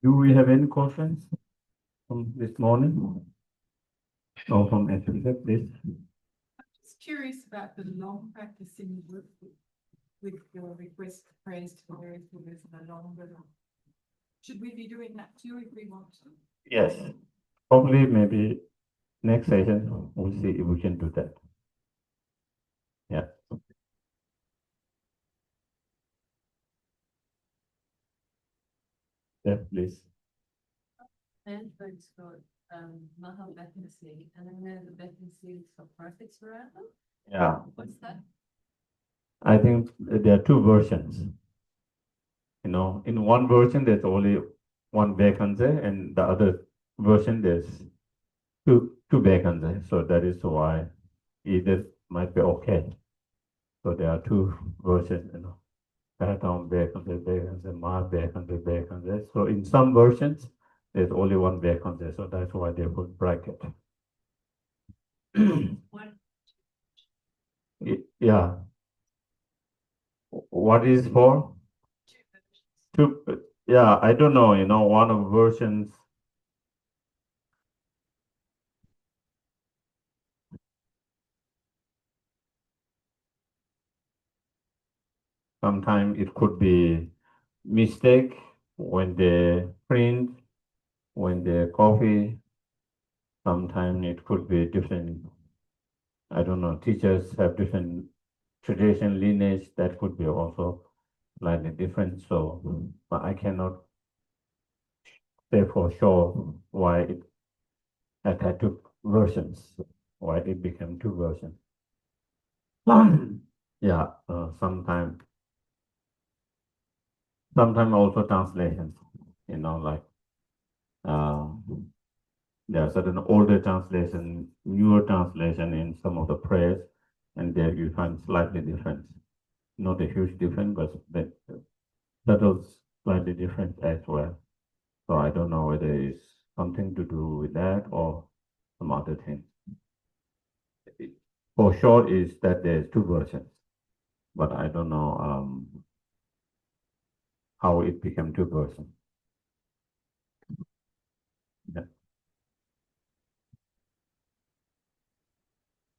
Do we have any questions from this morning? Or from Africa, please? Just curious about the long practice in the work with the request for prayers to the various leaders and the longer. Should we be doing that too if we want to? Yes. Probably maybe next session we'll see if we can do that. Yeah. Yeah, please. And folks got Maha vacancy, and then there's a vacancy for prophets around them. Yeah. What's that? I think there are two versions. You know, in one version there's only one vacancy, and the other version there's two vacancies. So that is why either might be okay. So there are two versions, you know. Pattern vacancy, vacancy, mark vacancy, vacancy. So in some versions, there's only one vacancy, so that's why they put bracket. Yeah. What is for? Two. Yeah, I don't know. You know, one of versions. Sometimes it could be mistake when they print, when they copy. Sometimes it could be different. I don't know. Teachers have different tradition lineage. That could be also slightly different. So, but I cannot say for sure why it had two versions, why it became two versions. Yeah, sometimes also translations, you know, like uh, there are certain older translation, newer translation in some of the prayers, and there you find slightly different. Not a huge difference, but subtle slightly different as well. So I don't know whether it's something to do with that or some other thing. For sure is that there's two versions, but I don't know how it became two versions. Yeah.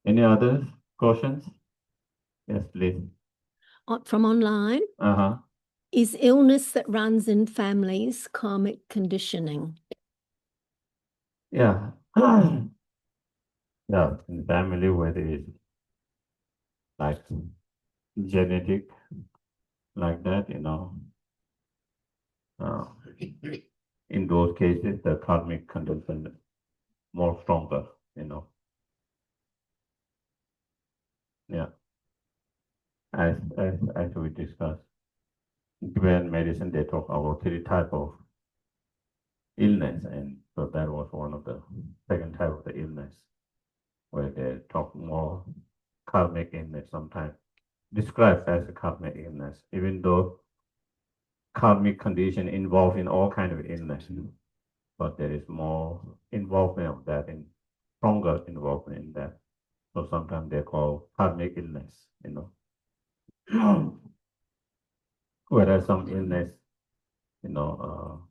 Any other questions? Yes, please. From online. Uh-huh. Is illness that runs in families karmic conditioning? Yeah. Yeah, in family where there is like genetic like that, you know. In those cases, the karmic condition more stronger, you know. Yeah. As we discussed, Tibetan medicine, they talk about three type of illness, and so that was one of the second type of the illness, where they talk more karmic illness sometimes described as a karmic illness, even though karmic condition involved in all kind of illness, but there is more involvement of that and stronger involvement in that. So sometimes they call karmic illness, you know. Whereas some illness, you know,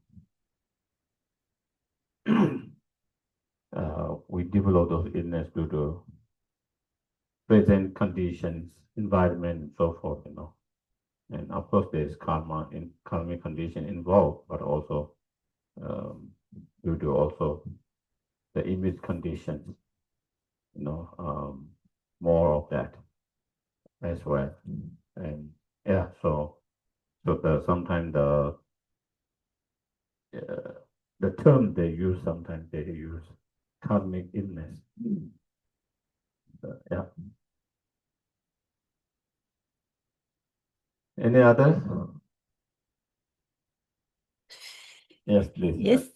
we develop those illness due to present conditions, environment, and so forth, you know. And of course, there's karma in karmic condition involved, but also due to also the image conditions, you know, more of that as well. And yeah, so sometimes the term they use, sometimes they use karmic illness. Yeah. Any others? Yes, please. Yes.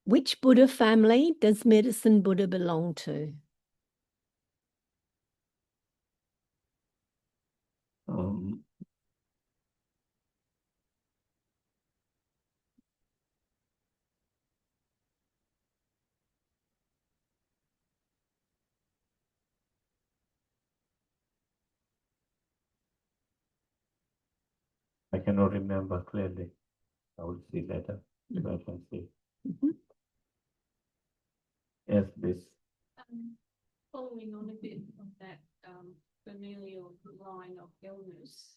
Which Buddha family does Medicine Buddha belong to? I cannot remember clearly. I will see later if I can see. Mhm. Yes, please. Following on a bit of that familial line of illness,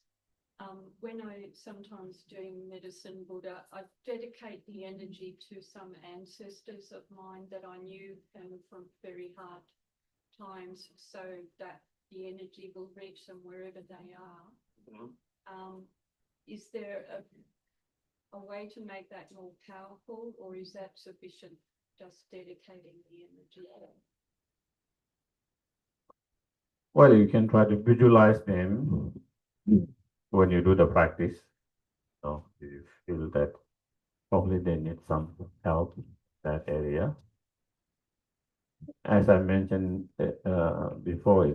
when I sometimes do medicine Buddha, I dedicate the energy to some ancestors of mine that I knew came from very hard times, so that the energy will reach them wherever they are. Is there a way to make that more powerful, or is that sufficient, just dedicating the energy? Well, you can try to visualize them when you do the practice. So you feel that probably they need some help in that area. As I mentioned before,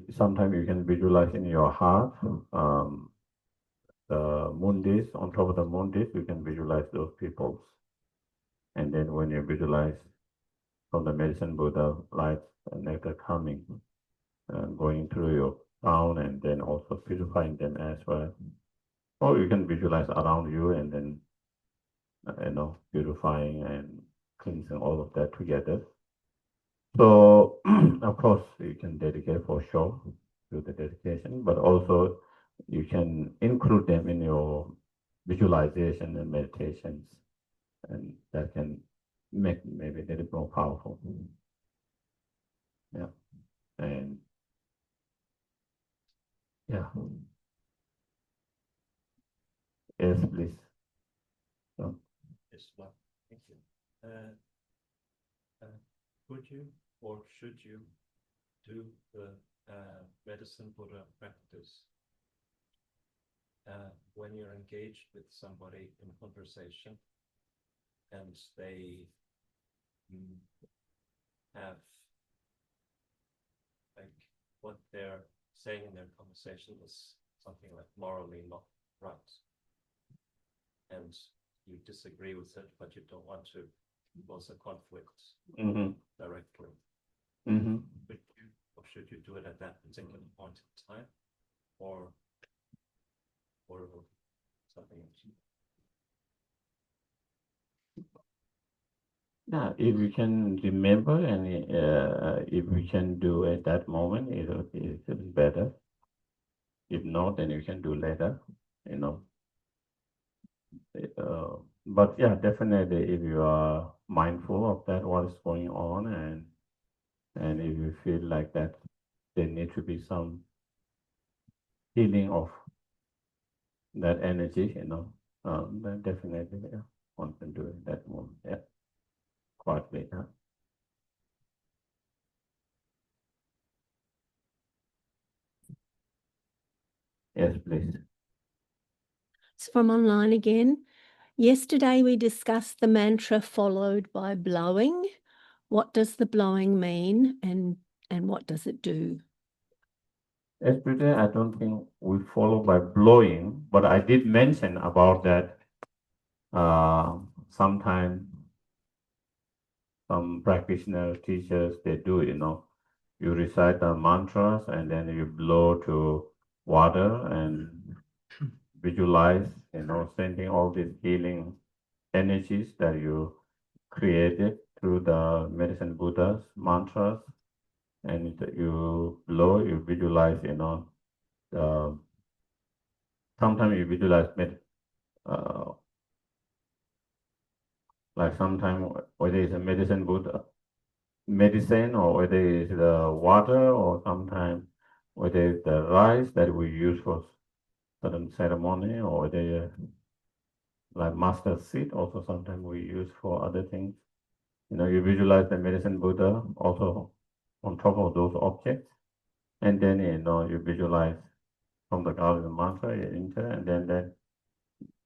sometimes you can visualize in your heart the mundis, on top of the mundis, you can visualize those peoples. And then when you visualize from the medicine Buddha light and nectar coming, going through your crown and then also purifying them as well. Or you can visualize around you and then, purifying and cleansing all of that together. So, of course, you can dedicate for sure to the dedication, but also you can include them in your visualization and meditations, and that can make maybe a little more powerful. Yeah, and yeah, yes, please. So, Yes, well, thank you. Could you or should you do the medicine Buddha practice when you're engaged with somebody in conversation and they have like what they're saying in their conversation is something like morally not right, and you disagree with it, but you don't want to cause a conflict directly. Could you or should you do it at that particular point in time, or something else? Yeah, if we can remember and if we can do at that moment, it's better. If not, then you can do later, But yeah, definitely, if you are mindful of that, what is going on, and if you feel like that there need to be some healing of that energy, then definitely, yeah, one can do it at that moment, yeah, quietly, yeah. Yes, please. It's from online again. Yesterday we discussed the mantra followed by blowing. What does the blowing mean and what does it do? Yesterday, I don't think we follow by blowing, but I did mention about that. Sometimes some practitioners, teachers, they do, you recite the mantras and then you blow to water and visualize, sending all these healing energies that you created through the medicine Buddha's mantras, and you blow, you visualize, sometimes you visualize like sometimes whether it's a medicine Buddha medicine or whether it's the water or sometimes whether it's the rice that we use for certain ceremony or whether like mustard seed also sometimes we use for other things. You visualize the medicine Buddha also on top of those objects, and then you visualize from the golden mantra you enter, and then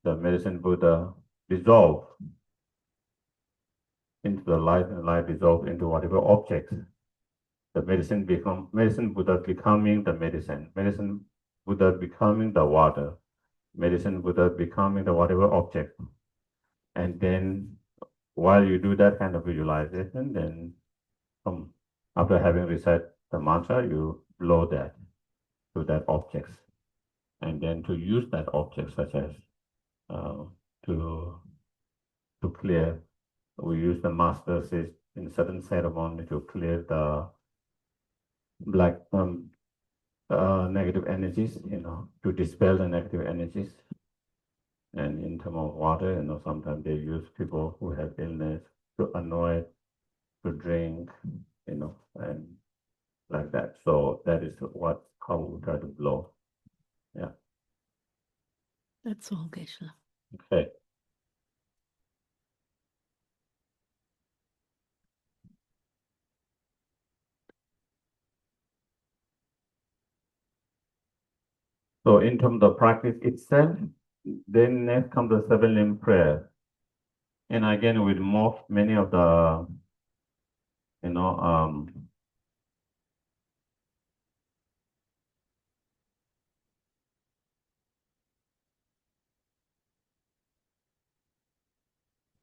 the medicine Buddha dissolve into the light, and light dissolve into whatever objects. The medicine Buddha becoming the medicine Buddha becoming the water, medicine Buddha becoming the whatever object. And then while you do that kind of visualization, then after having recited the mantra, you blow that to that object. And then to use that object, such as to clear. We use the master says in certain ceremony to clear the black negative energies, to dispel the negative energies. And in terms of water, sometimes they use people who have illness to anoint, to drink, and like that. So that is how we try to blow. Yeah. That's all, Geshe. Okay. So in terms of practice itself, then next comes the seven limb prayer. And again, with many of the,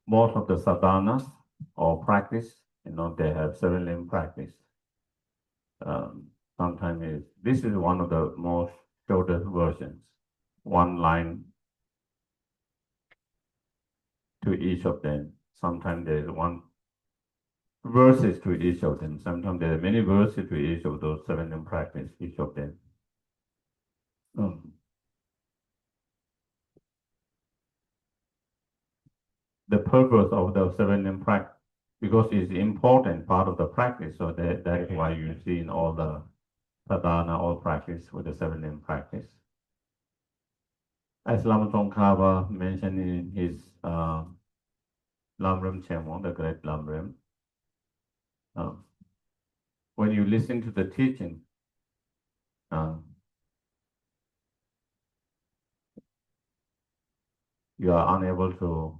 most of the sadhanas or practice, they have seven limb practice. Sometimes this is one of the most shortest versions, one line to each of them. Sometimes there is one verses to each of them. Sometimes there are many verses to each of those seven limb practice, each of them. The purpose of the seven limb practice, because it's important part of the practice, so that is why you see in all the sadhana, all practice with the seven limb practice. As Lama Tsongkhapa mentioned in his Lamrim Chemo, the great Lamrim, when you listen to the teaching, you are unable to,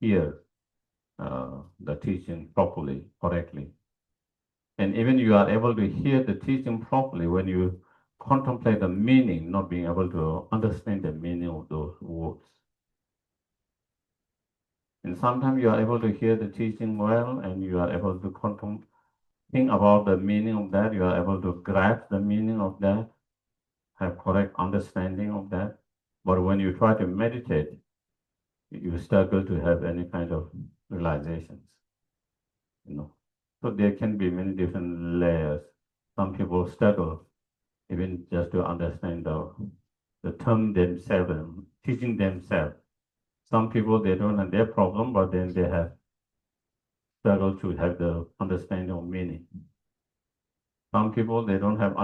hear the teaching properly, correctly. And even you are able to hear the teaching properly when you contemplate the meaning, not being able to understand the meaning of those words. And sometimes you are able to hear the teaching well, and you are able to think about the meaning of that. You are able to grasp the meaning of that, have correct understanding of that. But when you try to meditate, you struggle to have any kind of realizations. So there can be many different layers. Some people struggle even just to understand the term themselves and teaching themselves. Some people, they don't have their problem, but then they have struggle to have the understanding of meaning. Some people, they don't have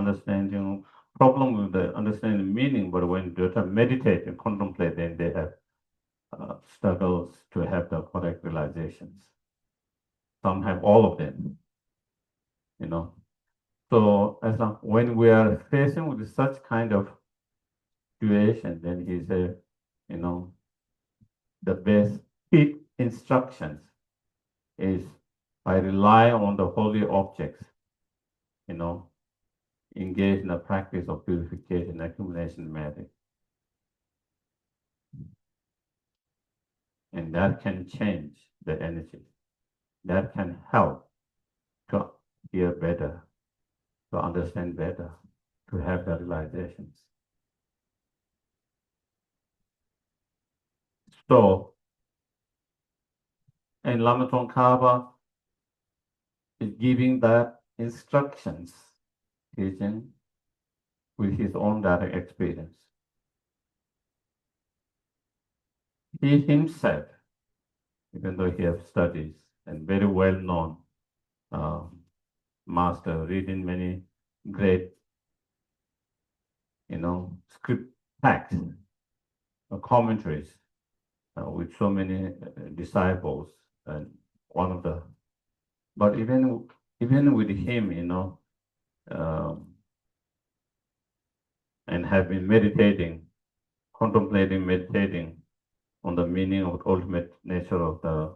problem with the understanding meaning, but when they try to meditate and contemplate, then they have struggles to have the correct realizations. Some have all of them, So when we are facing with such kind of situation, then he said, the best instructions is I rely on the holy objects, engage in the practice of purification, accumulation method. And that can change the energy. That can help to hear better, to understand better, to have the realizations. So, and Lama Tsongkhapa is giving that instructions, teaching with his own direct experience. He himself, even though he has studies and very well known master, reading many great, script texts, commentaries with so many disciples, and one of the, but even with him, and have been meditating on the meaning of the ultimate nature of the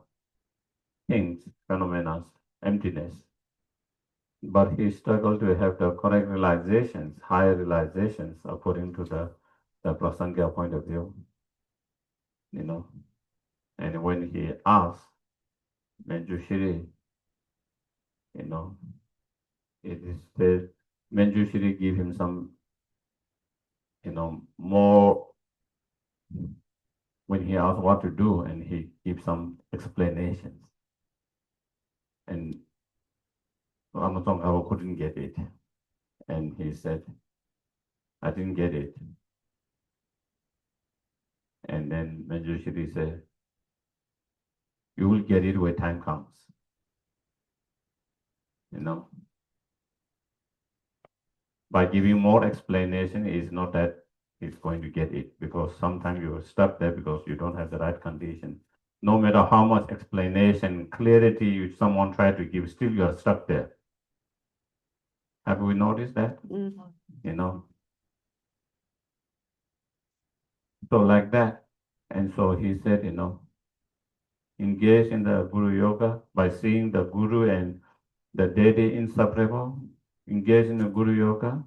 things, phenomena, emptiness. But he struggled to have the correct realizations, higher realizations, according to the Prasangya point of view. And when he asked Manjushri, it is said Manjushri gave him some more when he asked what to do, and he gives some explanations. And Ramatong Awo couldn't get it. And he said, I didn't get it. And then Manjushri said, you will get it when time comes. By giving more explanation is not that it's going to get it, because sometimes you're stuck there because you don't have the right condition. No matter how much explanation, clarity someone tried to give, still you're stuck there. Have we noticed that? So like that. And so he said, engage in the Guru Yoga by seeing the Guru and the deity inseparable. Engage in the Guru Yoga,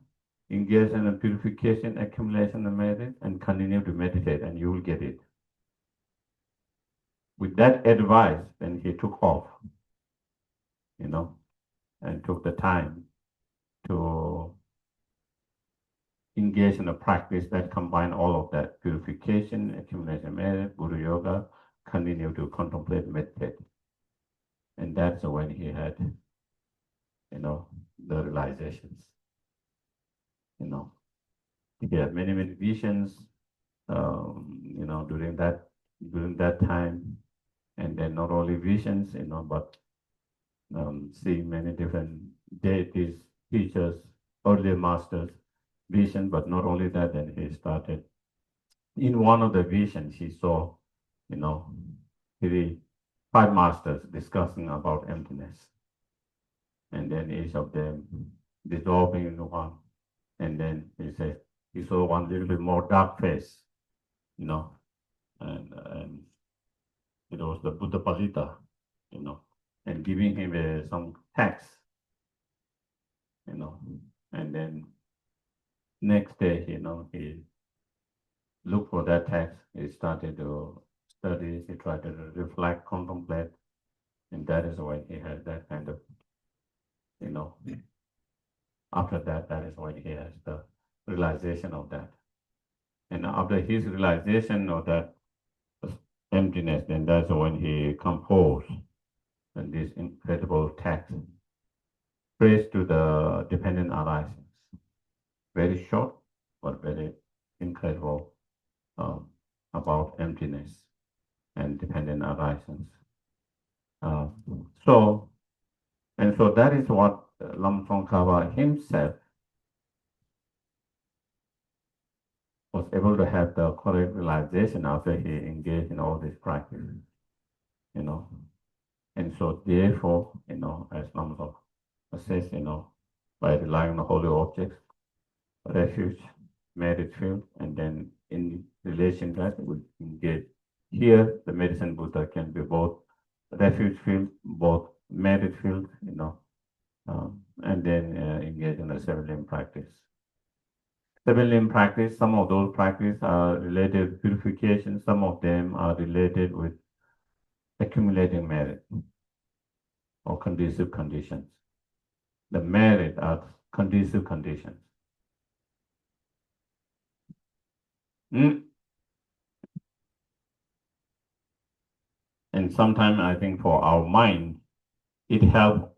engage in the purification, accumulation of merit, and continue to meditate, and you will get it. With that advice, then he took off, and took the time to engage in a practice that combined all of that: purification, accumulation of merit, Guru Yoga, continue to contemplate, meditate. And that's when he had, the realizations. He had many, many visions, during that time. And then not only visions, but seeing many different deities, teachers, earlier masters, vision. But not only that, then he started. In one of the visions, he saw, 5 masters discussing about emptiness. And then each of them dissolving into one. And then he said, he saw one little bit more dark face, and it was the Buddha Palita, and giving him some text, and then next day, he looked for that text. He started to study. He tried to reflect, contemplate, and that is when he had that kind of, after that, that is when he has the realization of that. And after his realization of that emptiness, then that's when he composed this incredible text, praise to the dependent arisings. Very short, but very incredible, about emptiness and dependent arisings. So that is what Lam Tsongkhapa himself was able to have the correct realization after he engaged in all this practice, And so therefore, as Lam Tsongkhapa says, by relying on the holy objects, refuge, merit field, and then in relation to that, we engage. Here, the medicine Buddha can be both refuge field, both merit field, and then engage in the 7 limb practice. 7 limb practice, some of those practices are related to purification, some of them are related with accumulating merit or conducive conditions. The merit are conducive conditions. And sometimes I think for our mind, it helps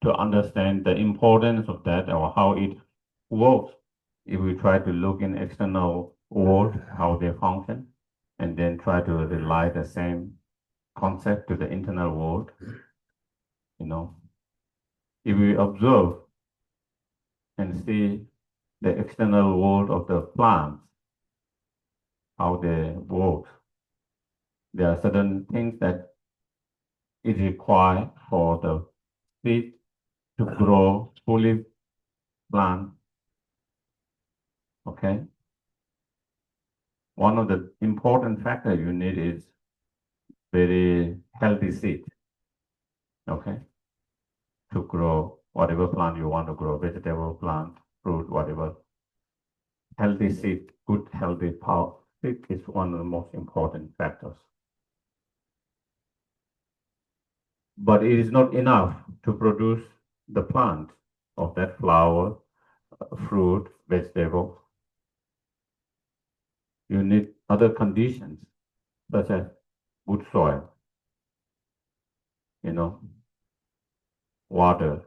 to understand the importance of that or how it works. If we try to look in external world, how they function, and then try to rely the same concept to the internal world, if we observe and see the external world of the plants, how they work, there are certain things that it requires for the seed to grow fully plant. Okay. One of the important factors you need is very healthy seed. Okay. To grow whatever plant you want to grow, vegetable, plant, fruit, whatever. Healthy seed, good healthy power seed is one of the most important factors. But it is not enough to produce the plant of that flower, fruit, vegetable. you need other conditions, such as good soil, water,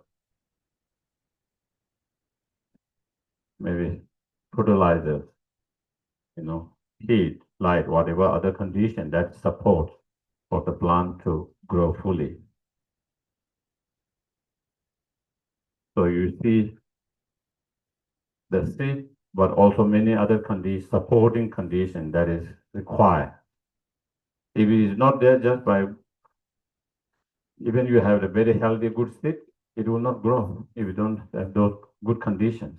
maybe fertilizers, heat, light, whatever other condition that support for the plant to grow fully. So you see the seed, but also many other supporting conditions that is required. If it is not there just by, even you have a very healthy, good seed, it will not grow if you don't have those good conditions.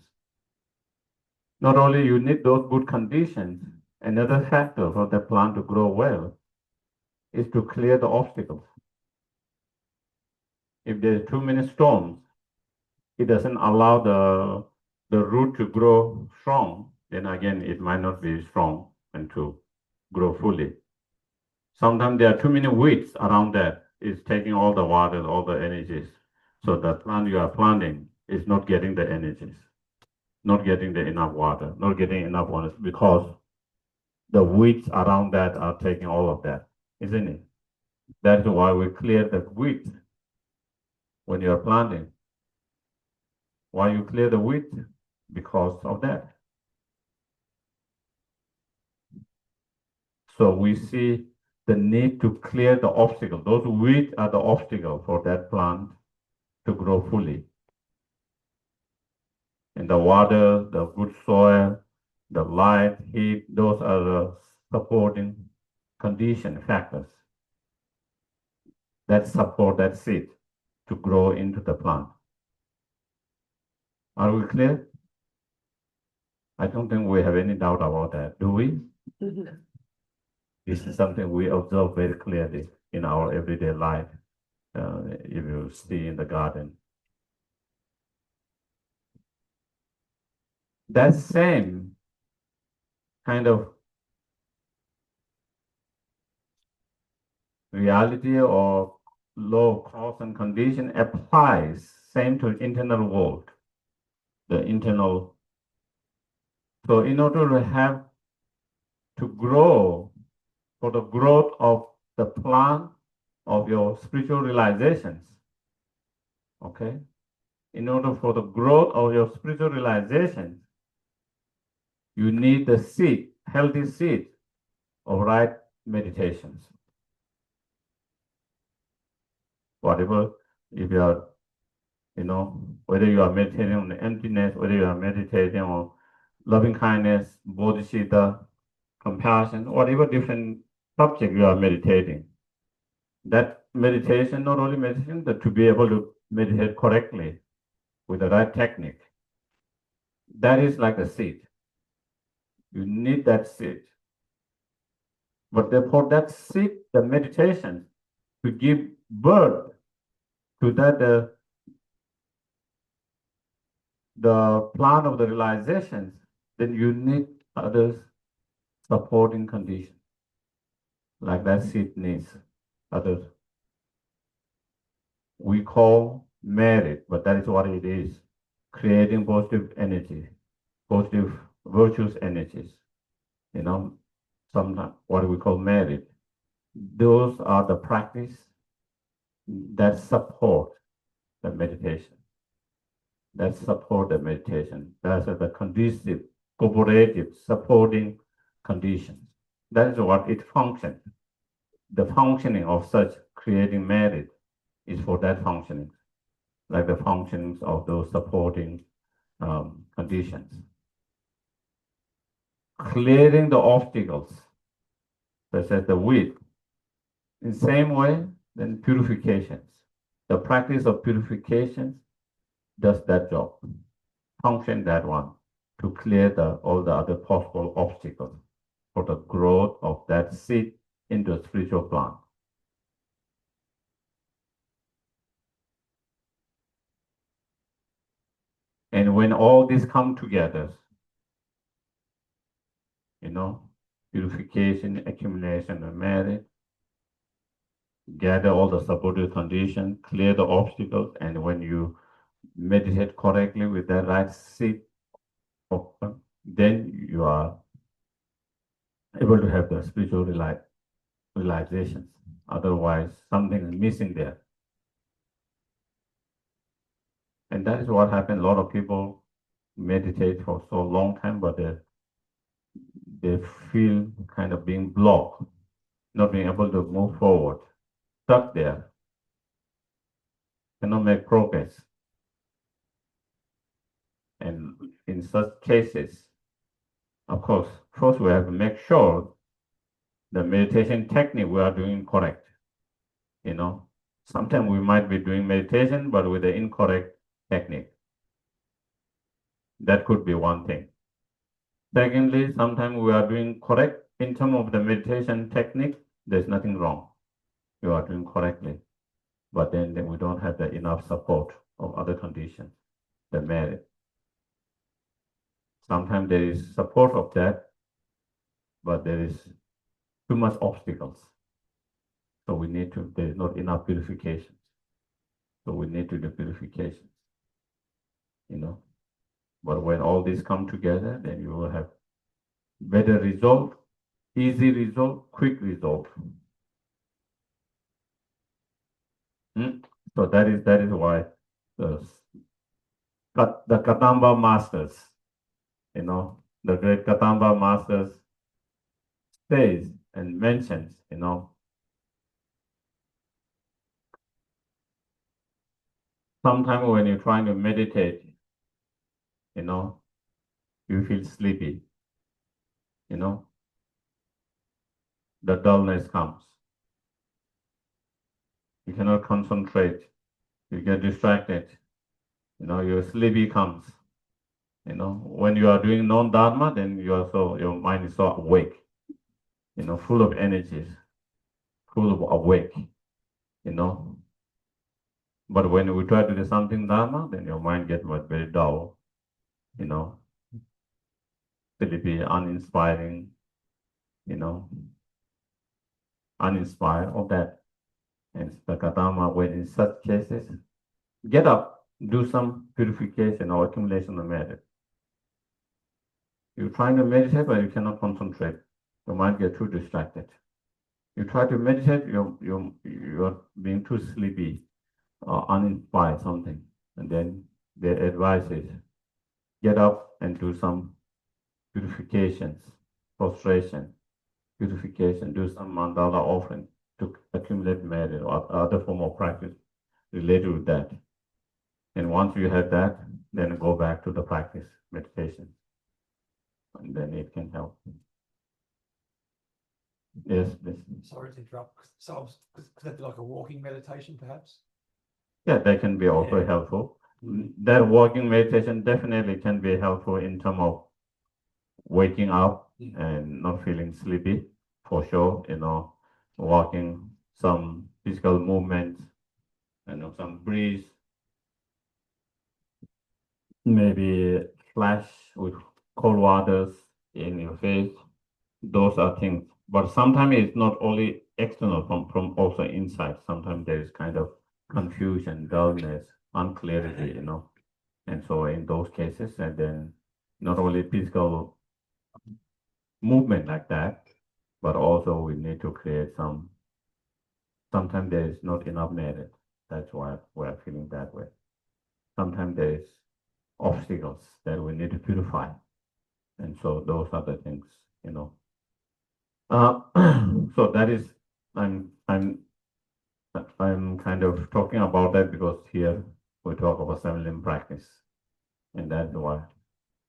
Not only you need those good conditions, another factor for the plant to grow well is to clear the obstacles. If there's too many storms, it doesn't allow the root to grow strong, then again, it might not be strong and to grow fully. Sometimes there are too many weeds around that. It's taking all the water, all the energies. So the plant you are planting is not getting the energies, not getting the enough water, not getting enough water because the weeds around that are taking all of that, isn't it? That's why we clear the weeds when you are planting. Why you clear the weeds? Because of that. So we see the need to clear the obstacle. Those weeds are the obstacle for that plant to grow fully. And the water, the good soil, the light, heat, those are the supporting condition factors that support that seed to grow into the plant. Are we clear? I don't think we have any doubt about that, do we? This is something we observe very clearly in our everyday life, if you see in the garden. That same kind of reality or law of cause and condition applies same to internal world, the internal. So in order to have to grow, for the growth of the plant of your spiritual realizations, okay? In order for the growth of your spiritual realizations, you need the seed, healthy seed of right meditations. Whatever, if you are, whether you are meditating on the emptiness, whether you are meditating on loving kindness, bodhicitta, compassion, whatever different subject you are meditating, that meditation, not only meditation, but to be able to meditate correctly with the right technique, that is like a seed. You need that seed. But for that seed, the meditation, to give birth to that, the plan of the realizations, then you need others supporting conditions, like that seed needs others. We call merit, but that is what it is, creating positive energy, positive virtuous energies, sometimes what we call merit. Those are the practice that support the meditation. That support the meditation. That's the conducive, cooperative, supporting conditions. That is what it functions. The functioning of such creating merit is for that functioning, like the functions of those supporting conditions. Clearing the obstacles, such as the weed. In the same way, then purifications. The practice of purifications does that job, function that one, to clear all the other possible obstacles for the growth of that seed into a spiritual plant. And when all these come together, purification, accumulation of merit, gather all the supportive conditions, clear the obstacles, and when you meditate correctly with the right seed, then you are able to have the spiritual realizations. Otherwise, something is missing there. And that is what happened. A lot of people meditate for so long time, but they feel kind of being blocked, not being able to move forward, stuck there, cannot make progress. And in such cases, of course, first we have to make sure the meditation technique we are doing correct. You know, sometimes we might be doing meditation, but with the incorrect technique. That could be one thing. Secondly, sometimes we are doing correct in terms of the meditation technique. There's nothing wrong. You are doing correctly. But then we don't have the enough support of other conditions, the merit. Sometimes there is support of that, but there is too much obstacles. So we need to, there's not enough purifications. So we need to do purifications, you know. But when all these come together, then you will have better result, easy result, quick result. So that is why the Katamba masters, you know, the great Katamba masters says and mentions, you know, sometimes when you're trying to meditate, you know, you feel sleepy, you know, the dullness comes. You cannot concentrate, you get distracted, you know, your sleepy comes. You know, when you are doing non-dharma, then your mind is so awake, you know, full of energies, full of awake, you know. But when we try to do something dharma, then your mind gets very dull, you know, sleepy, uninspiring, you know, uninspired of that. And the Katama, when in such cases, get up, do some purification or accumulation of merit. You're trying to meditate, but you cannot concentrate. Your mind gets too distracted. You try to meditate, you're being too sleepy or uninspired, something. And then the advice is get up and do some purifications, prostration, purification, do some mandala offering to accumulate merit or other form of practice related with that. And once you have that, then go back to the practice, meditation. And then it can help. Yes, yes. Sorry to interrupt. So could that be like a walking meditation, perhaps? Yeah, that can be also Yeah. helpful. That walking meditation definitely can be helpful in terms of waking up and not feeling sleepy, for sure. You know, walking, some physical movements, you know, some breeze, maybe splash with cold waters in your face. Those are things. But sometimes it's not only external, from also inside. Sometimes there is kind of confusion, dullness, unclarity, you know. And so in those cases, and then not only physical movement like that, but also we need to create sometimes there is not enough merit. That's why we're feeling that way. Sometimes there is obstacles that we need to purify. And so those are the things, you know. So that is, I'm kind of talking about that because here we talk about 7 limb practice. And that's why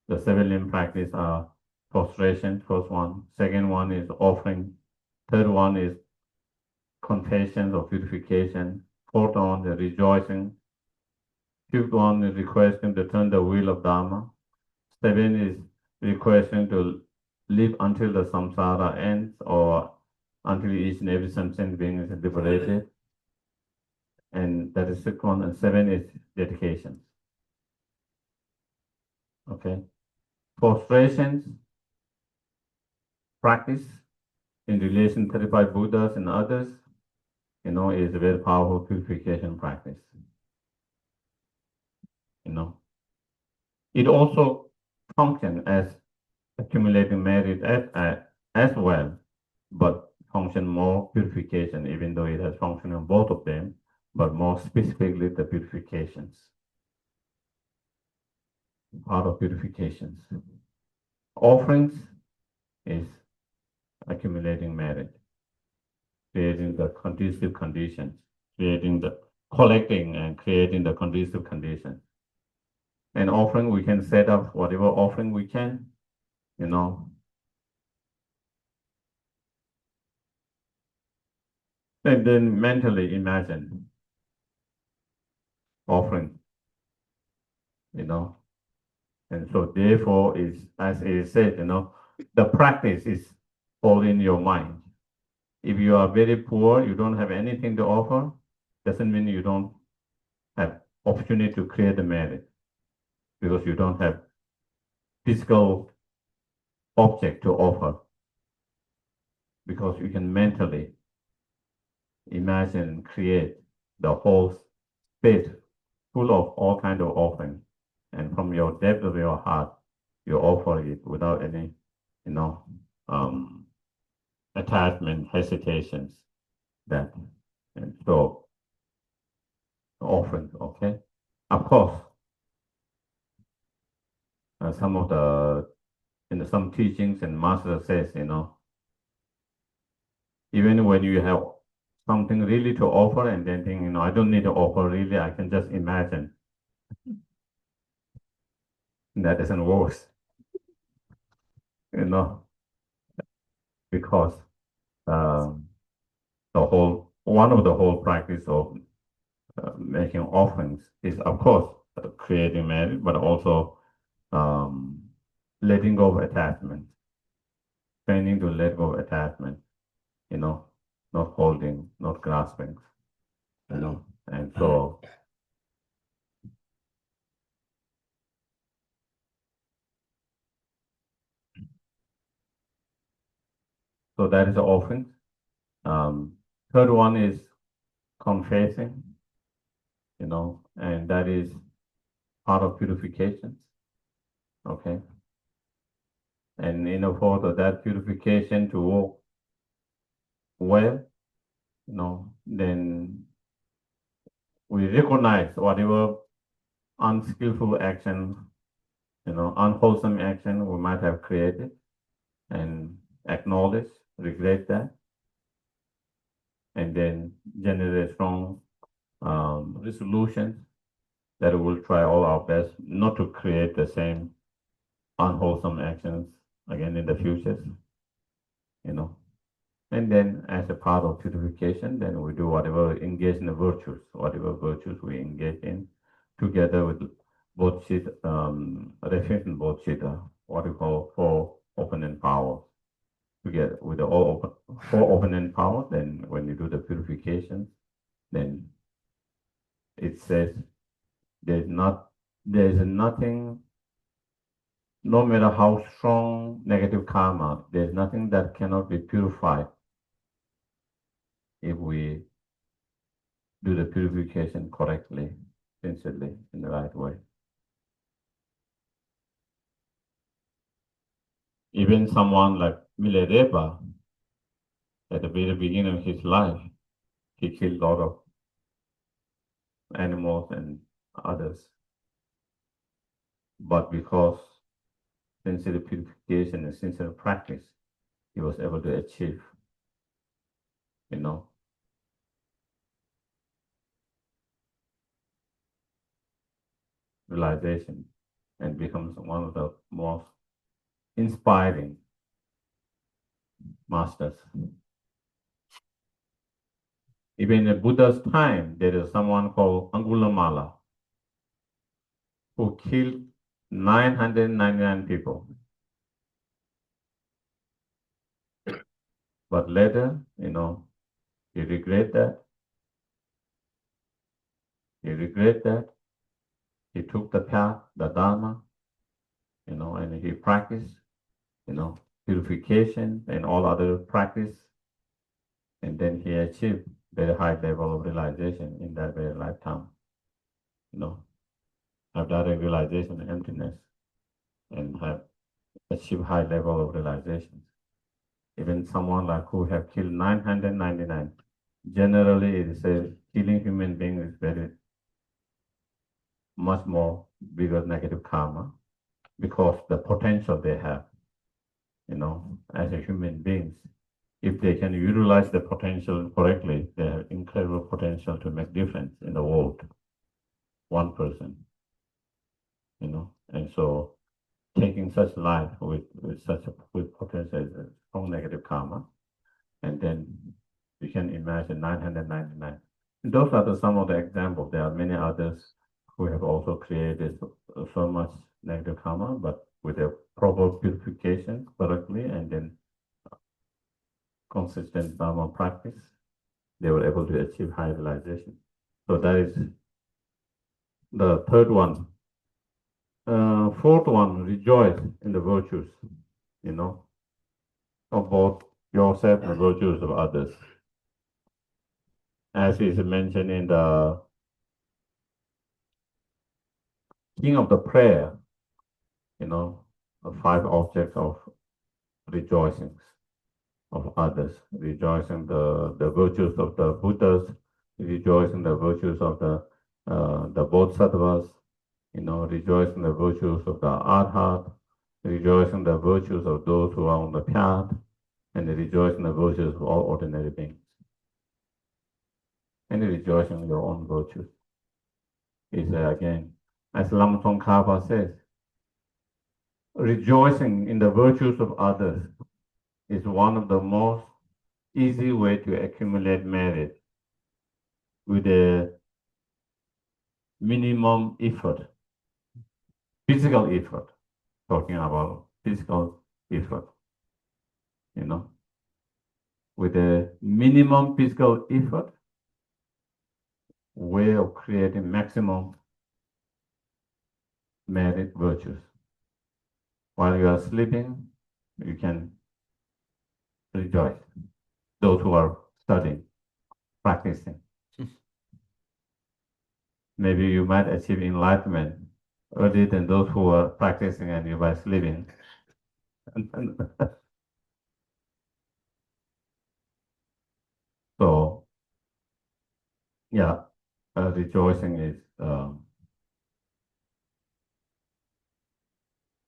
the 7 limb practice are prostration, first one. Second one is offering. Third one is confession or purification. Fourth one is rejoicing. Fifth one is requesting to turn the wheel of Dharma. 7 is requesting to live until the samsara ends or until each and every sentient being is liberated. And that is 6 one. And 7 is dedication. Okay. Prostrations practice in relation to 35 Buddhas and others, you know, is a very powerful purification practice. You know, it also functions as accumulating merit as well, but function more purification, even though it has function in both of them, but more specifically the purifications, part of purifications. Offerings is accumulating merit, creating the conducive conditions, creating the collecting and creating the conducive conditions. And offering, we can set up whatever offering we can, you know. And then mentally imagine offering, you know. And so therefore is, as it is said, you know, the practice is all in your mind. If you are very poor, you don't have anything to offer, doesn't mean you don't have opportunity to create the merit, because you don't have physical object to offer, because you can mentally imagine, create the whole space full of all kinds of offerings, and from your depth of your heart, you offer it without any, you know, attachment, hesitations, that, and so offerings, okay? Of course, some of the, in some teachings and master says, you know, even when you have something really to offer and then think, you know, I don't need to offer really, I can just imagine. That doesn't work, you know, because one of the whole practice of making offerings is, of course, creating merit, but also letting go of attachment, training to let go of attachment, you know, not holding, not grasping, you know, and so that is the offering. Third one is confessing, you know, and that is part of purification. Okay. And in order for that purification to work well, you know, then we recognize whatever unskillful action, you know, unwholesome action we might have created, and acknowledge, regret that, and then generate strong resolutions that we will try all our best not to create the same unwholesome actions again in the future, you know. And then as a part of purification, then we do whatever, engage in the virtues, whatever virtues we engage in, together with bodhicitta, refuge and bodhicitta, what we call four opponent powers. Together with the four opponent powers, then when you do the purification, then it says there's nothing, no matter how strong negative karma, there's nothing that cannot be purified if we do the purification correctly, sincerely, in the right way. Even someone like Milarepa, at the very beginning of his life, he killed a lot of animals and others. But because sincere purification and sincere practice, he was able to achieve, you know, realization, and becomes one of the most inspiring masters. Even in Buddha's time, there is someone called Angulimala who killed 999 people. But later, you know, he regret that. He regret that. He took the path, the Dharma, you know, and he practiced, you know, purification and all other practice. And then he achieved very high level of realization in that very lifetime. You know, have direct realization and emptiness, and have achieved high level of realization. even someone like who have killed 999. Generally, it is a killing human being is very much more bigger negative karma because the potential they have, as a human beings, if they can utilize the potential correctly, they have incredible potential to make difference in the world. One person, and so taking such life with with potential is a strong negative karma, and then you can imagine 999. Those are some of the examples. There are many others who have also created so much negative karma, but with a proper purification correctly and then consistent Dharma practice, they were able to achieve high realization. So that is the third one. Fourth one, rejoice in the virtues, of both yourself and the virtues of others. As is mentioned in the King of the Prayer, the 5 objects of rejoicings of others, rejoicing the virtues of the Buddhas, rejoicing the virtues of the Bodhisattvas, rejoicing the virtues of the Arhat, rejoicing the virtues of those who are on the path, and rejoicing the virtues of all ordinary beings. And rejoicing in your own virtues is again, as Lam Tsongkhapa says, rejoicing in the virtues of others is one of the most easy way to accumulate merit with a minimum effort, physical effort, talking about physical effort, with a minimum physical effort, way of creating maximum merit virtues. While you are sleeping, you can rejoice. Those who are studying, practicing. Maybe you might achieve enlightenment earlier than those who are practicing and you by sleeping. So, yeah, rejoicing is,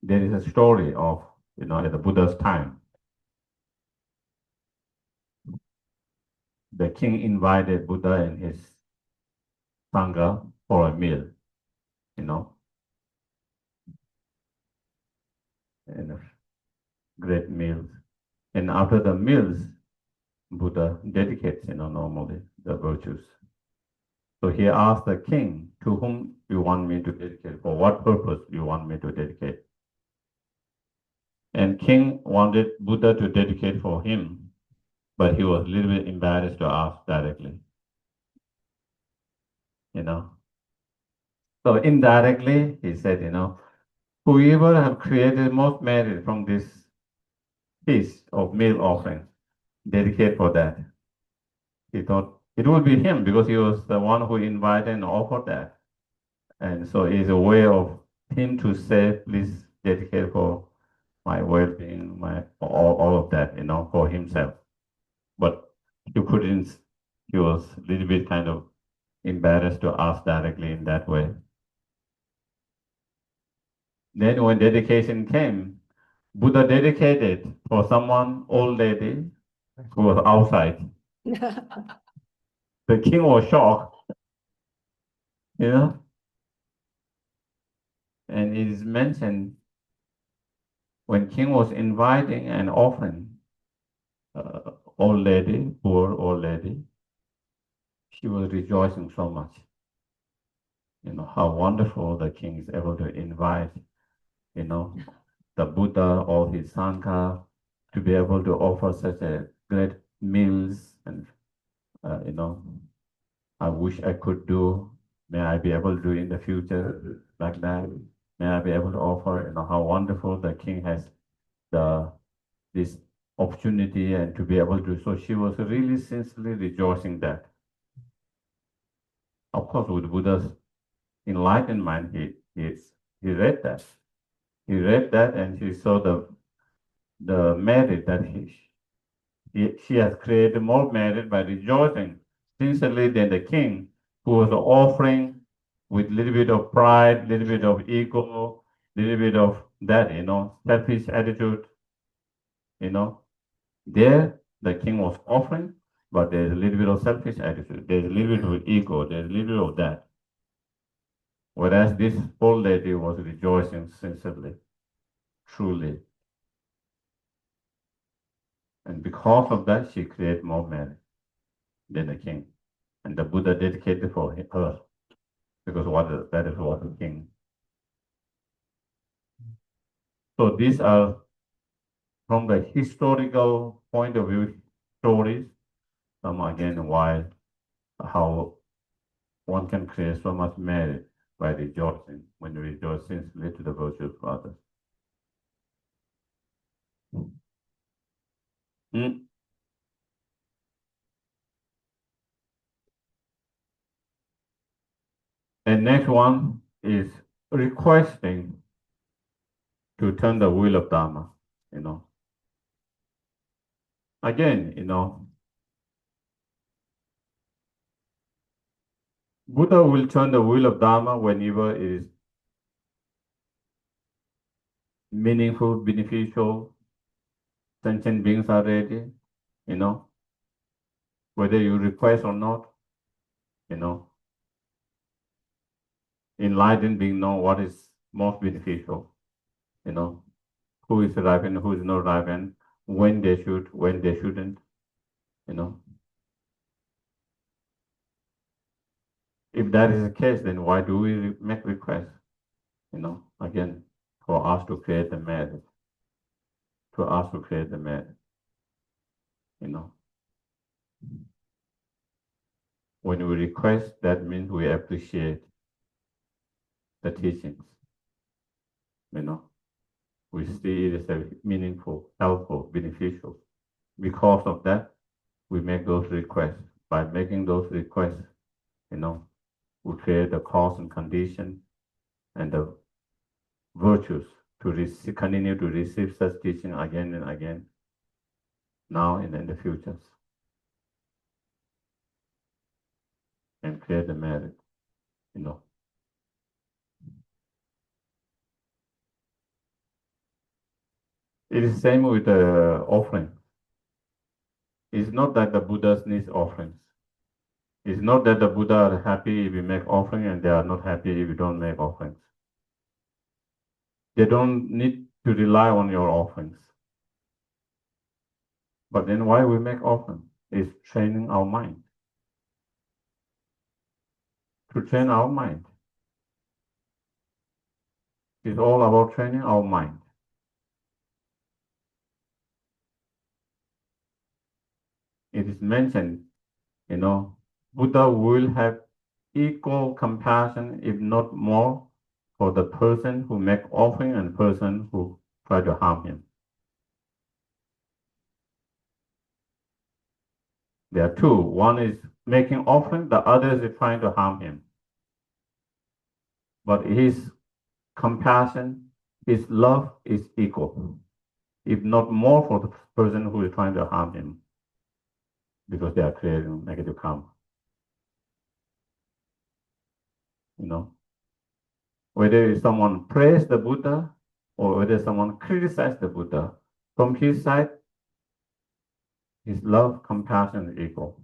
there is a story of, at the Buddha's time, the king invited Buddha and his Sangha for a meal, and a great meals. And after the meals, Buddha dedicates, normally the virtues. So he asked the king, to whom you want me to dedicate, for what purpose you want me to dedicate. And king wanted Buddha to dedicate for him, but he was a little bit embarrassed to ask directly. So indirectly, he said, whoever have created most merit from this feast of meal offering, dedicate for that. He thought it would be him because he was the one who invited and offered that. And so it's a way of him to say, please dedicate for my well-being, all of that, for himself. But he couldn't, he was a little bit kind of embarrassed to ask directly in that way. Then when dedication came, Buddha dedicated for someone, old lady, who was outside. The king was shocked, and it is mentioned when king was inviting and offering old lady, poor old lady, she was rejoicing so much. How wonderful the king is able to invite, the Buddha or his Sangha to be able to offer such a great meals and, I wish I could do, may I be able to do in the future like that. May I be able to offer, how wonderful the king has this opportunity and to be able to. So she was really sincerely rejoicing that. Of course, with Buddha's enlightened mind, he read that. He read that and he saw the merit that she has created more merit by rejoicing sincerely than the king, who was offering with little bit of pride, little bit of ego, little bit of that, selfish attitude, There, the king was offering, but there's a little bit of selfish attitude. There's a little bit of ego. There's a little bit of that. Whereas this old lady was rejoicing sincerely, truly. And because of that, she created more merit than the king. And the Buddha dedicated for her because that is what the king. So these are from the historical point of view stories. Some again how one can create so much merit by rejoicing when you rejoice sincerely to the virtues of others. And next one is requesting to turn the wheel of Dharma, Again, Buddha will turn the wheel of Dharma whenever it is meaningful, beneficial, sentient beings are ready, whether you request or not, enlightened being know what is most beneficial, who is ripened, who is not ripened, when they should, when they shouldn't, If that is the case, then why do we make requests? Again, for us to create the merit, When we request, that means we appreciate the teachings, We see it as a meaningful, helpful, beneficial. Because of that, we make those requests. By making those requests, we create the cause and condition and the virtues to continue to receive such teaching again and again, now and in the futures, and create the merit, It is the same with the offering. It's not that the Buddhas need offerings. It's not that the Buddha are happy if you make offering and they are not happy if you don't make offerings. They don't need to rely on your offerings. But then why we make offerings? Is training our mind. To train our mind. It's all about training our mind. It is mentioned, Buddha will have equal compassion, if not more, for the person who make offering and person who try to harm him. There are two. One is making offering, the other is trying to harm him. But his compassion, his love is equal, if not more for the person who is trying to harm him, because they are creating negative karma. Whether someone praise the Buddha or whether someone criticize the Buddha, from his side, his love, compassion is equal.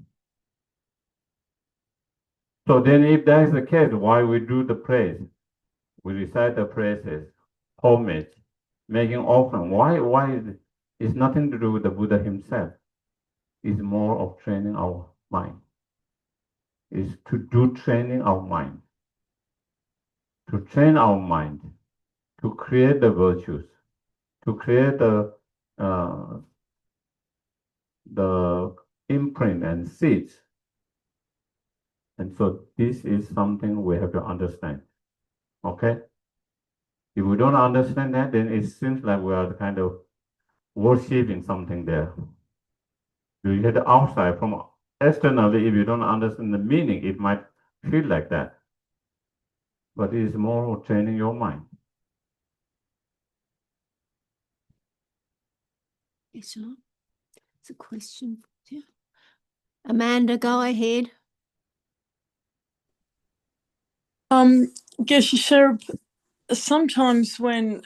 So then if that is the case, why we do the praise? We recite the praises, homage, making offering. Why is it? It's nothing to do with the Buddha himself. It's more of training our mind. It's to do training our mind. To train our mind, to create the virtues, to create the imprint and seeds. And so this is something we have to understand. Okay? If we don't understand that, then it seems like we are kind of worshipping something there. You hit the outside from externally, if you don't understand the meaning, it might feel like that. But it is more of training your mind. Yes, Lord. It's a question. Yeah. Amanda, go ahead. Geshe, Sherab, sometimes when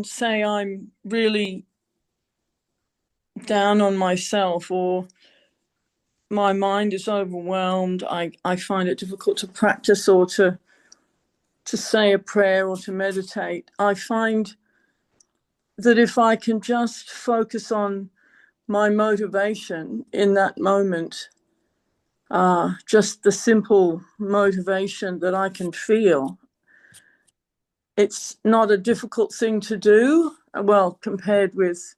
say I'm really down on myself or my mind is overwhelmed, I find it difficult to practice or to say a prayer or to meditate. I find that if I can just focus on my motivation in that moment, just the simple motivation that I can feel, it's not a difficult thing to do, well, compared with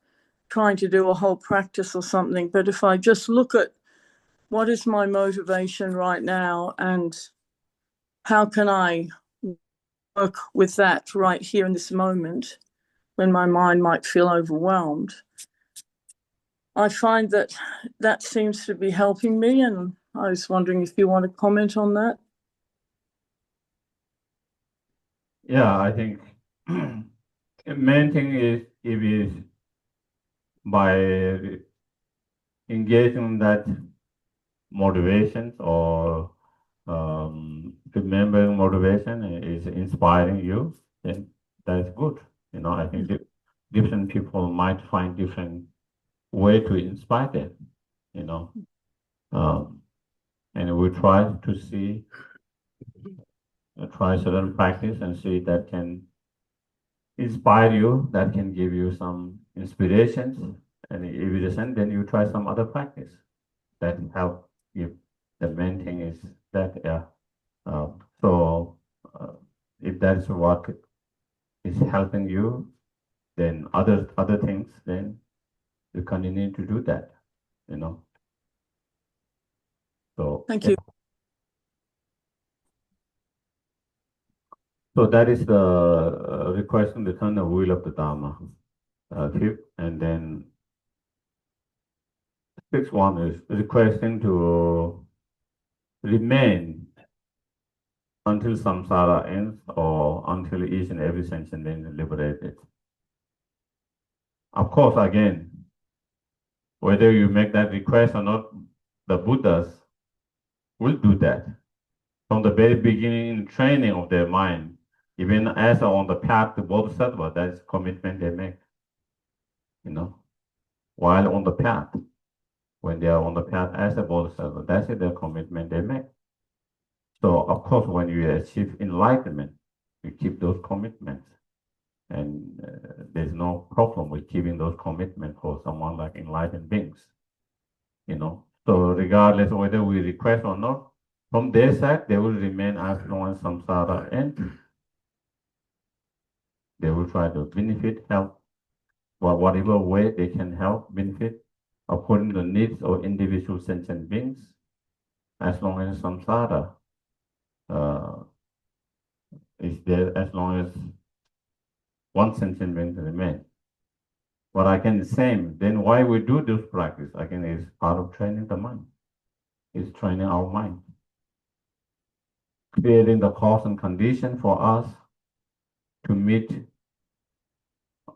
trying to do a whole practice or something. But if I just look at what is my motivation right now and how can I work with that right here in this moment when my mind might feel overwhelmed, I find that that seems to be helping me. And I was wondering if you want to comment on that. Yeah, I think the main thing is if is by engaging that motivations or remembering motivation is inspiring you, then that's good. I think different people might find different way to inspire them, and we try to see, try certain practice and see that can inspire you, that can give you some inspirations, and if it doesn't, then you try some other practice that help you. The main thing is that, yeah. So if that's what is helping you, then other things, then you continue to do that, So Thank you. So that is the requesting the turn the wheel of the Dharma. Fifth, and then sixth one is requesting to remain until samsara ends or until each and every sentient being is liberated. Of course, again, whether you make that request or not, the Buddhas will do that. From the very beginning training of their mind, even as on the path to Bodhisattva, that's commitment they make. While on the path, when they are on the path as a Bodhisattva, that's their commitment they make. So, of course, when you achieve enlightenment, you keep those commitments. And there's no problem with keeping those commitments for someone like enlightened beings. So regardless of whether we request or not, from their side, they will remain as long as samsara ends. They will try to benefit, help, whatever way they can help, benefit, according to the needs of individual sentient beings, as long as samsara is there, as long as one sentient being remains. But again, the same, then why we do this practice, again, is part of training the mind. It's training our mind. Creating the cause and condition for us to meet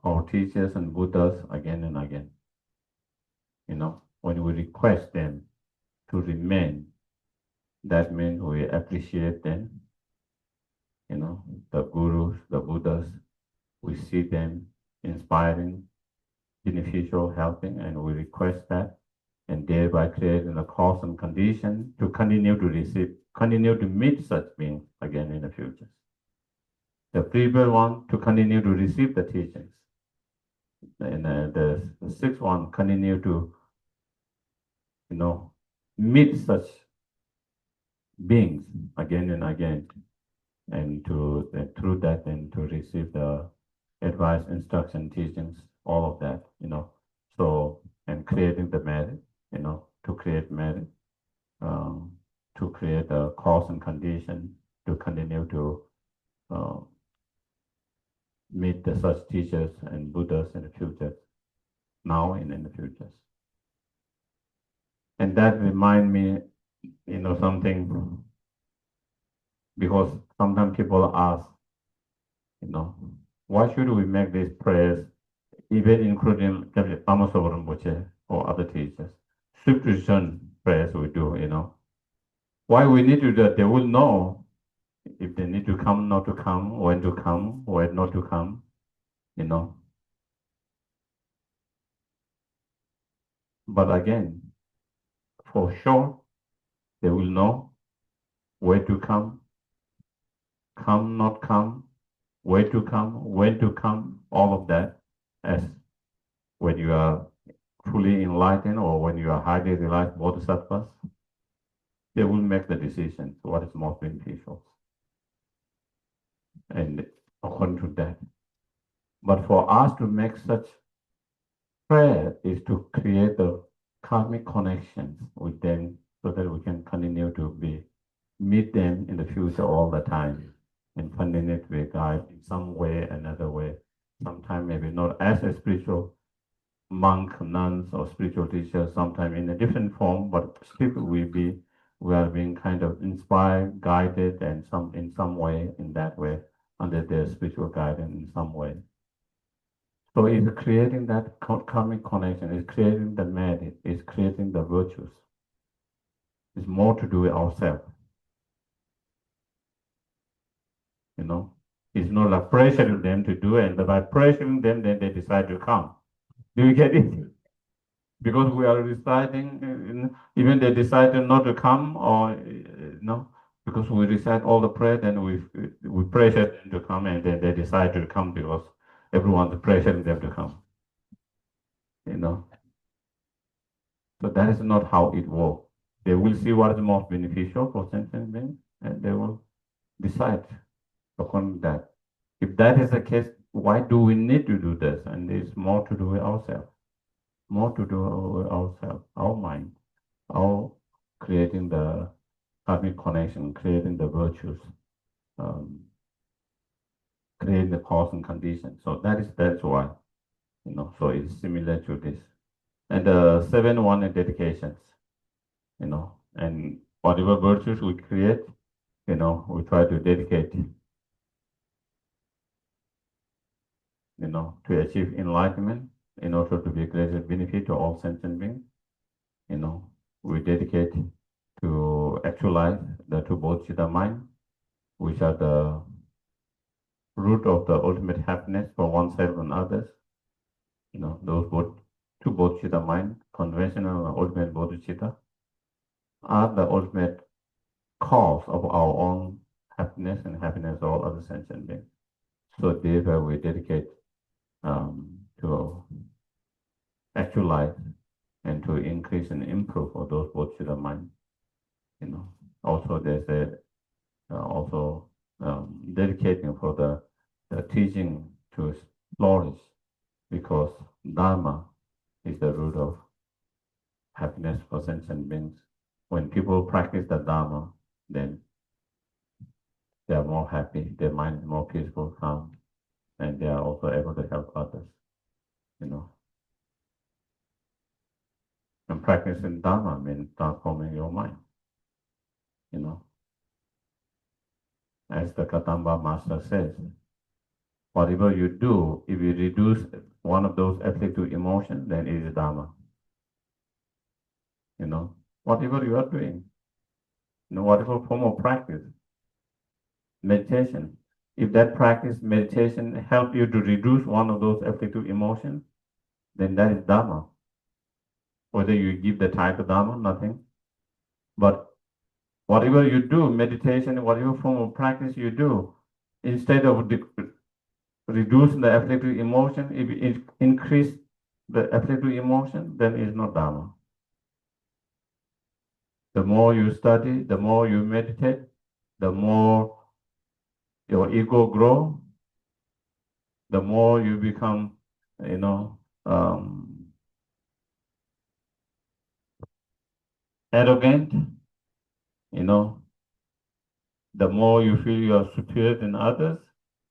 our teachers and Buddhas again and again. When we request them to remain, that means we appreciate them. The gurus, the Buddhas, we see them inspiring, beneficial, helping, and we request that, and thereby creating the cause and condition to continue to receive, continue to meet such beings again in the future. The previous one to continue to receive the teachings, and the sixth one continue to, meet such beings again and again, and to through that and to receive the advice, instruction, teachings, all of that, So, and creating the merit, to create merit, to create a cause and condition to continue to meet the such teachers and Buddhas in the future, now and in the future. And that remind me, something, because sometimes people ask, why should we make these prayers even including Amasovar Rinpoche or other teachers. Substitution prayers we do, Why we need to do that, they will know if they need to come, not to come, when not to come, But again, for sure, they will know where to come, not come, where to come, when to come, all of that, as when you are fully enlightened or when you are highly realized bodhisattvas, they will make the decision what is most beneficial. And according to that. But for us to make such prayer is to create the karmic connections with them so that we can continue to meet them in the future all the time and continue to be guided in some way, another way. Sometimes maybe not as a spiritual monk, nuns, or spiritual teachers, sometimes in a different form, but still we are being kind of inspired, guided, and in some way, in that way, under their spiritual guidance in some way. So it's creating that karmic connection, it's creating the merit, it's creating the virtues. It's more to do with ourselves. It's not like pressuring them to do it, but by pressuring them, then they decide to come. Do you get it? Because we are reciting, even they decided not to come, or because we recite all the prayer, then we pressure them to come, and then they decide to come because everyone's pressuring them to come. So that is not how it works. They will see what is most beneficial for sentient beings, and they will decide upon that. If that is the case, why do we need to do this? And it's more to do with ourselves. More to do with ourselves, our mind, our creating the karmic connection, creating the virtues, creating the cause and condition. So that's why, so it's similar to this. And the 7 one dedications, and whatever virtues we create, we try to dedicate, to achieve enlightenment in order to be greater benefit to all sentient beings. We dedicate to actualize the 2 bodhicitta mind, which are the root of the ultimate happiness for oneself and others. Those 2 bodhicitta mind, conventional and ultimate bodhicitta, are the ultimate cause of our own happiness and happiness of all other sentient beings. So therefore we dedicate to actualize and to increase and improve of those bodhicitta mind. Also there's also dedicating for the teaching to flourish, because Dharma is the root of happiness for sentient beings. When people practice the Dharma, then they are more happy, their mind is more peaceful, calm, and they are also able to help others. And practicing Dharma means transforming your mind. As the Katamba Master says, whatever you do, if you reduce one of those afflictive emotions, then it is Dharma. Whatever you are doing, whatever form of practice, meditation, if that practice, meditation, help you to reduce one of those afflictive emotions, then that is Dharma. Whether you give the title Dharma, nothing. But whatever you do, meditation, whatever form of practice you do, instead of reducing the afflictive emotion, if you increase the afflictive emotion, then it's not Dharma. The more you study, the more you meditate, the more your ego grows, the more you become, arrogant, the more you feel you are superior than others,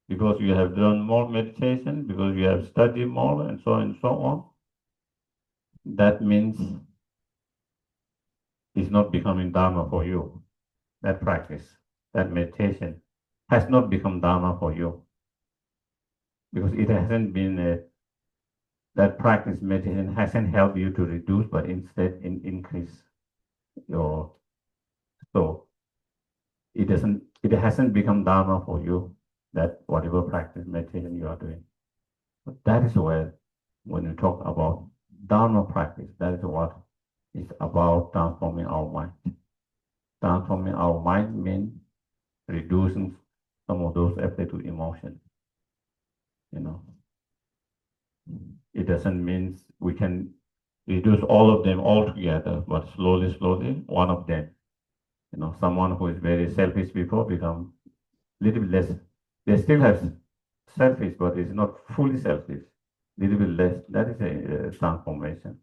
because you have done more meditation, because you have studied more, and so on and so on. That means it's not becoming Dharma for you. That practice, that meditation has not become Dharma for you, because it hasn't been that practice meditation hasn't helped you to reduce, but instead increase your so it hasn't become dharma for you, that whatever practice meditation you are doing. But that is where, when you talk about dharma practice, that is what is about transforming our mind. Transforming our mind means reducing some of those affective emotions. It doesn't mean we can reduce all of them altogether, but slowly, one of them. Someone who is very selfish before become little bit less. They still have selfish, but it's not fully selfish. Little bit less. That is a transformation,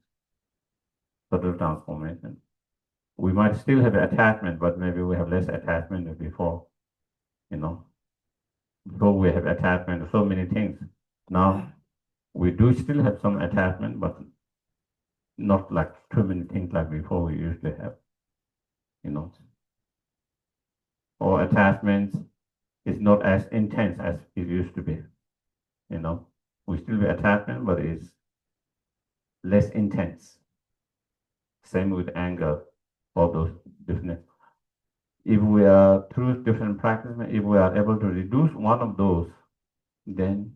subtle transformation. We might still have attachment, but maybe we have less attachment than before. Before we have attachment to so many things. Now we do still have some attachment, but not like too many things like before we usually have. Or attachments is not as intense as it used to be. We still be attachment, but it's less intense. Same with anger, all those different. If we are through different practices, if we are able to reduce one of those, then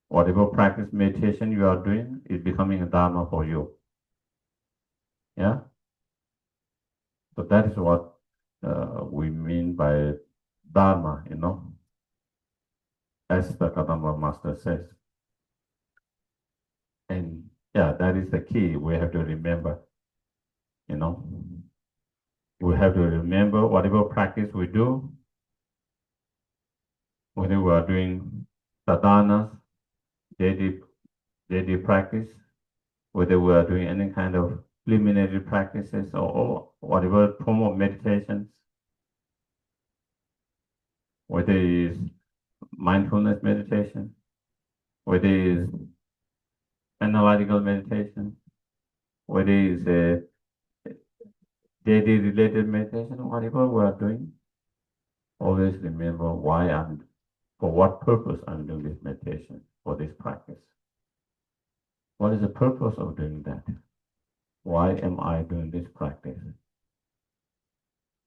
whatever practice meditation you are doing is becoming a dharma for you. Yeah. So that is what we mean by dharma, as the Kadamba master says. And yeah, that is the key we have to remember. We have to remember whatever practice we do, whether we are doing sadhanas, daily practice, whether we are doing any kind of preliminary practices or whatever form of meditations, whether it is mindfulness meditation, whether it is analytical meditation, whether it is a daily related meditation, whatever we are doing, always remember for what purpose I'm doing this meditation, for this practice. What is the purpose of doing that? Why am I doing this practice?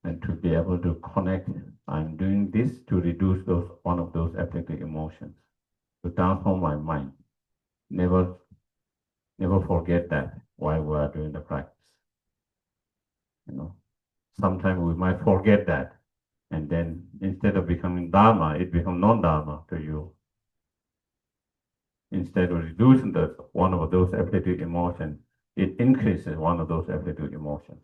And to be able to connect, I'm doing this to reduce one of those afflictive emotions, to transform my mind. Never forget that while we are doing the practice. Sometimes we might forget that, and then instead of becoming dharma, it becomes non-dharma to you. Instead of reducing one of those afflictive emotions, it increases one of those afflictive emotions.